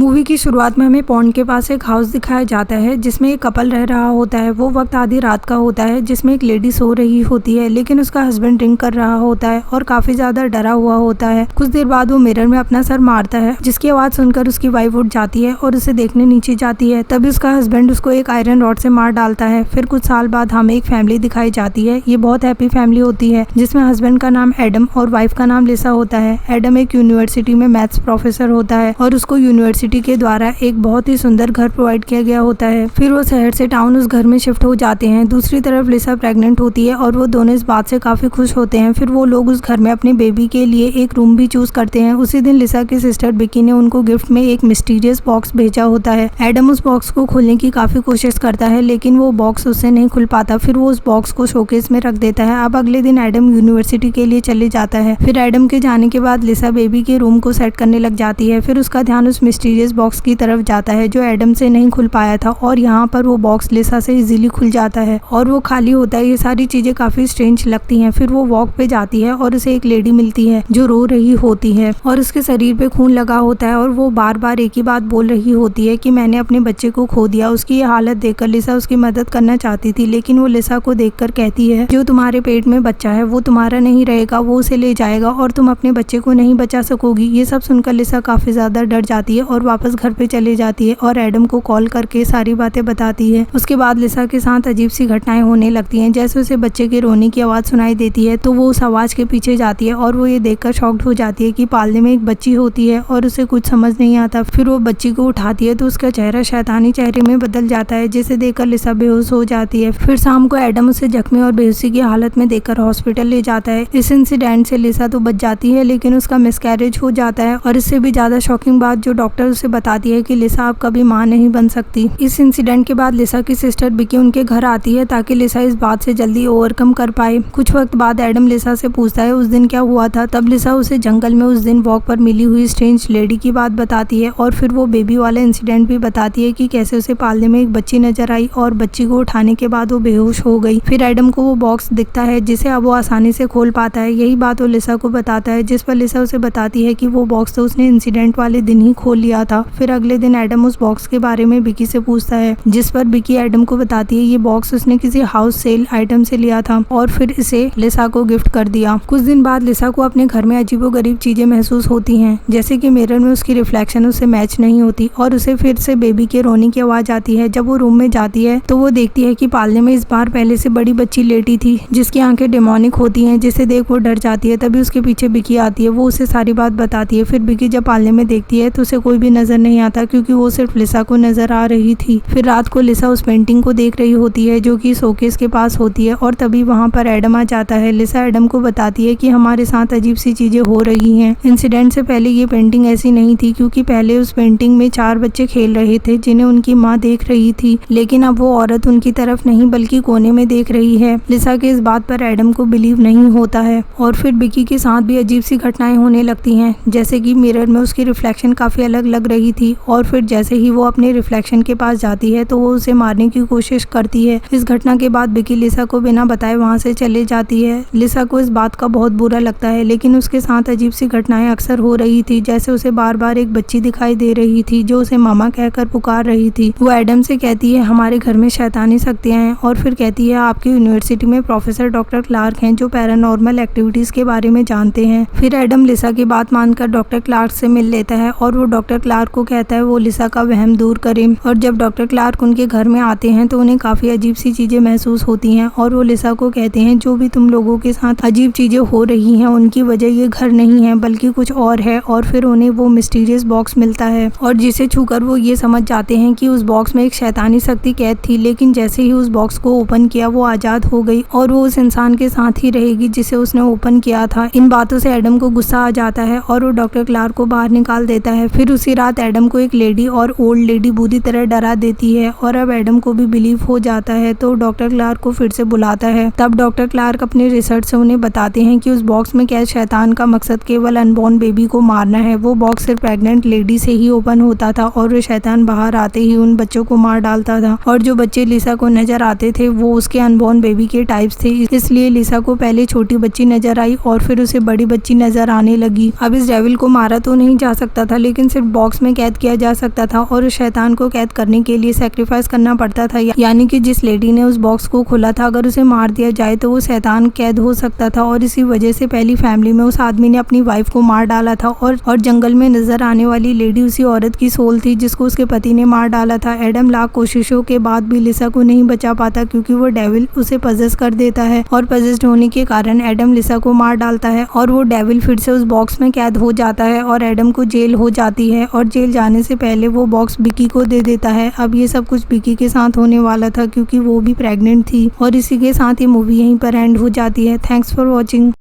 Movie की शुरुआत में हमें पॉन्ड के पास एक हाउस दिखाया जाता है जिसमें एक कपल रह रहा होता है। वो वक्त आधी रात का होता है जिसमें एक लेडी सो रही होती है, लेकिन उसका हस्बैंड ड्रिंक कर रहा होता है और काफी ज्यादा डरा हुआ होता है। कुछ देर बाद वो मिरर में अपना सर मारता है, जिसकी आवाज सुनकर उसकी वाइफ उठ जाती है और उसे देखने नीचे जाती है। तभी उसका हस्बैंड उसको एक आयरन रॉड से मार डालता है। फिर कुछ साल बाद हमें एक फैमिली दिखाई जाती है। ये बहुत हैप्पी फैमिली होती है जिसमें हस्बैंड का नाम एडम और वाइफ का नाम लिसा होता है। एडम एक यूनिवर्सिटी में मैथ्स प्रोफेसर होता है और उसको यूनिवर्सिटी के द्वारा एक बहुत ही सुंदर घर प्रोवाइड किया गया होता है। फिर वो शहर से टाउन उस घर में शिफ्ट हो जाते हैं। दूसरी तरफ लिसा प्रेग्नेंट होती है और वो दोनों इस बात से काफी खुश होते हैं। फिर वो लोग उस घर में अपने बेबी के लिए एक रूम भी चूज करते हैं। उसी दिन लिसा की सिस्टर बिकी ने उनको गिफ्ट में एक मिस्टीरियस बॉक्स भेजा होता है। एडम उस बॉक्स को खोलने की काफी कोशिश करता है, लेकिन वो बॉक्स उससे नहीं खुल पाता। फिर वो उस बॉक्स को शोकेस में रख देता है। अब अगले दिन एडम यूनिवर्सिटी के लिए चले जाता है। फिर एडम के जाने के बाद लिसा बेबी के रूम को सेट करने लग जाती है। फिर उसका ध्यान उस मिस्टीरियस बॉक्स की तरफ जाता है जो एडम से नहीं खुल पाया था, और यहाँ पर वो बॉक्स लिसा से इजीली खुल जाता है और वो खाली होता है। ये सारी चीजें काफी स्ट्रेंज लगती हैं। फिर वो वॉक पे जाती है और उसे एक लेडी मिलती है जो रो रही होती है और उसके शरीर पे खून लगा होता है और वो बार बार एक ही बात बोल रही होती है कि मैंने अपने बच्चे को खो दिया। उसकी ये हालत देखकर लिसा उसकी मदद करना चाहती थी, लेकिन वो लिसा को देखकर कहती है जो तुम्हारे पेट में बच्चा है वो तुम्हारा नहीं रहेगा, वो उसे ले जाएगा और तुम अपने बच्चे को नहीं बचा सकोगी। ये सब सुनकर लिसा काफी ज्यादा डर जाती है और वापस घर पे चले जाती है और एडम को कॉल करके सारी बातें बताती है। उसके बाद लिसा के साथ अजीब सी घटनाएं होने लगती हैं। जैसे उसे बच्चे के रोने की आवाज सुनाई देती है तो वो उस आवाज के पीछे जाती है और वो ये देखकर शॉक्ड हो जाती है कि पालने में एक बच्ची होती है और उसे कुछ समझ नहीं आता। फिर वो बच्ची को उठाती है तो उसका चेहरा शैतानी चेहरे में बदल जाता है, जिसे देखकर लिसा बेहोश हो जाती है। फिर शाम को एडम उसे जख्मी और बेहोशी की हालत में देखकर हॉस्पिटल ले जाता है। इस इंसिडेंट से लिसा तो बच जाती है, लेकिन उसका मिसकैरेज हो जाता है। और इससे भी ज्यादा शॉकिंग बात जो डॉक्टर उसे बताती है कि लिसा अब कभी मां नहीं बन सकती। इस इंसिडेंट के बाद लिसा की सिस्टर बिकी उनके घर आती है ताकि लिसा इस बात से जल्दी ओवरकम कर पाए। कुछ वक्त बाद एडम लिसा से पूछता है उस दिन क्या हुआ था। तब लिसा उसे जंगल में उस दिन वॉक पर मिली हुई स्ट्रेंज लेडी की बात बताती है और फिर वो बेबी वाला इंसिडेंट भी बताती है कि कैसे उसे पालने में एक बच्ची नजर आई और बच्ची को उठाने के बाद वो बेहोश हो गई। फिर एडम को वो बॉक्स दिखता है जिसे अब वो आसानी से खोल पाता है। यही बात वो लिसा को बताता है, जिस पर लिसा उसे बताती है कि वो बॉक्स तो उसने इंसिडेंट वाले दिन ही खोल लिया था। फिर अगले दिन एडम उस बॉक्स के बारे में बिकी से पूछता है, जिस पर बिकी एडम को बताती है ये बॉक्स उसने किसी हाउस सेल आइटम से लिया था और फिर इसे लिसा को गिफ्ट कर दिया। कुछ दिन बाद लिसा को अपने घर में अजीबोगरीब चीजें महसूस होती हैं, जैसे कि मिरर में उसकी रिफ्लेक्शन उससे मैच नहीं होती और उसे फिर से बेबी के रोने की आवाज आती है। जब वो रूम में जाती है तो वो देखती है कि पालने में इस बार पहले से बड़ी बच्ची लेटी थी जिसकी आंखें डेमोनिक होती हैं, जिसे देख वो डर जाती है। तभी उसके पीछे बिकी आती है, वो उसे सारी बात बताती है। फिर बिकी जब पालने में देखती है तो उसे कोई भी नजर नहीं आता क्योंकि वो सिर्फ लिसा को नजर आ रही थी। फिर रात को लिसा उस पेंटिंग को देख रही होती है जो कि शोकेस के पास होती है और तभी वहाँ पर एडम आ जाता है। लिसा एडम को बताती है कि हमारे साथ अजीब सी चीजें हो रही हैं। इंसिडेंट से पहले ये पेंटिंग ऐसी नहीं थी क्योंकि पहले उस पेंटिंग में 4 बच्चे खेल रहे थे जिन्हें उनकी माँ देख रही थी, लेकिन अब वो औरत उनकी तरफ नहीं बल्कि कोने में देख रही है। लिसा के इस बात पर एडम को बिलीव नहीं होता है और फिर बिकी के साथ भी अजीब सी घटनाएं होने लगती हैं, जैसे कि मिरर में उसकी रिफ्लेक्शन काफी अलग लग रही थी और फिर जैसे ही वो अपने रिफ्लेक्शन के पास जाती है तो वो उसे मारने की कोशिश करती है। इस घटना के बाद बिकी लिसा को बिना बताए वहाँ से चले जाती है। लिसा को इस बात का बहुत बुरा लगता है, लेकिन उसके साथ अजीब सी घटनाएं अक्सर हो रही थी, जैसे उसे बार बार एक बच्ची दिखाई दे रही थी जो उसे मामा कहकर पुकार रही थी। वो एडम से कहती है हमारे घर में शैतानी शक्तियां हैं और फिर कहती है आपकी यूनिवर्सिटी में प्रोफेसर डॉक्टर क्लार्क हैं जो पैरानॉर्मल एक्टिविटीज के बारे में जानते हैं। फिर एडम लिसा की बात मानकर डॉक्टर क्लार्क से मिल लेता है और वो डॉक्टर क्लार्क को कहता है वो लिसा का वहम दूर करे। और जब डॉक्टर क्लार्क उनके घर में आते हैं तो उन्हें काफी अजीब सी चीजें महसूस होती हैं और वो लिसा को कहते हैं जो भी तुम लोगों के साथ अजीब चीजें हो रही हैं उनकी वजह ये घर नहीं है बल्कि कुछ और है। और फिर उन्हें वो मिस्टीरियस बॉक्स मिलता है और जिसे छूकर वो ये समझ जाते हैं कि उस बॉक्स में एक शैतानी शक्ति कैद थी, लेकिन जैसे ही उस बॉक्स को ओपन किया वो आजाद हो गई और वो उस इंसान के साथ ही रहेगी जिसे उसने ओपन किया था। इन बातों से एडम को गुस्सा आ जाता है और वो डॉक्टर क्लार्क को बाहर निकाल देता है। फिर उसी रात एडम को एक लेडी और ओल्ड लेडी बुरी तरह डरा देती है और अब एडम को भी बिलीव हो जाता है तो डॉक्टर क्लार्क को फिर से बुलाता है। तब डॉक्टर क्लार्क अपने रिसर्च से उन्हें बताते हैं कि उस बॉक्स में कैद शैतान का मकसद केवल अनबॉर्न बेबी को मारना है। वो बॉक्स सिर्फ प्रेग्नेंट लेडी से ही ओपन होता था और वो शैतान बाहर आते ही उन बच्चों को मार डालता था और जो बच्चे लिसा को नजर आते थे वो उसके अनबॉर्न बेबी के टाइप्स थे। इसलिए लिसा को पहले छोटी बच्ची नजर आई और फिर उसे बड़ी बच्ची नजर आने लगी। अब इस डेविल को मारा तो नहीं जा सकता था, लेकिन सिर्फ बॉक्स बॉक्स में कैद किया जा सकता था और उस शैतान को कैद करने के लिए सेक्रीफाइस करना पड़ता था, यानी कि जिस लेडी ने उस बॉक्स को खोला था अगर उसे मार दिया जाए तो वो शैतान कैद हो सकता था। और इसी वजह से पहली फैमिली में उस आदमी ने अपनी वाइफ को मार डाला था और जंगल में नजर आने वाली लेडी उसी औरत की सोल थी जिसको उसके पति ने मार डाला था। एडम लाख कोशिशों के बाद भी लिसा को नहीं बचा पाता क्योंकि वो डेविल उसे पजेस कर देता है और पजेस्ड होने के कारण एडम लिसा को मार डालता है और वो डेविल फिर से उस बॉक्स में कैद हो जाता है और एडम को जेल हो जाती है और जेल जाने से पहले वो बॉक्स बिकी को दे देता है। अब ये सब कुछ बिकी के साथ होने वाला था क्योंकि वो भी प्रेग्नेंट थी और इसी के साथ ये मूवी यहीं पर एंड हो जाती है। Thanks for watching.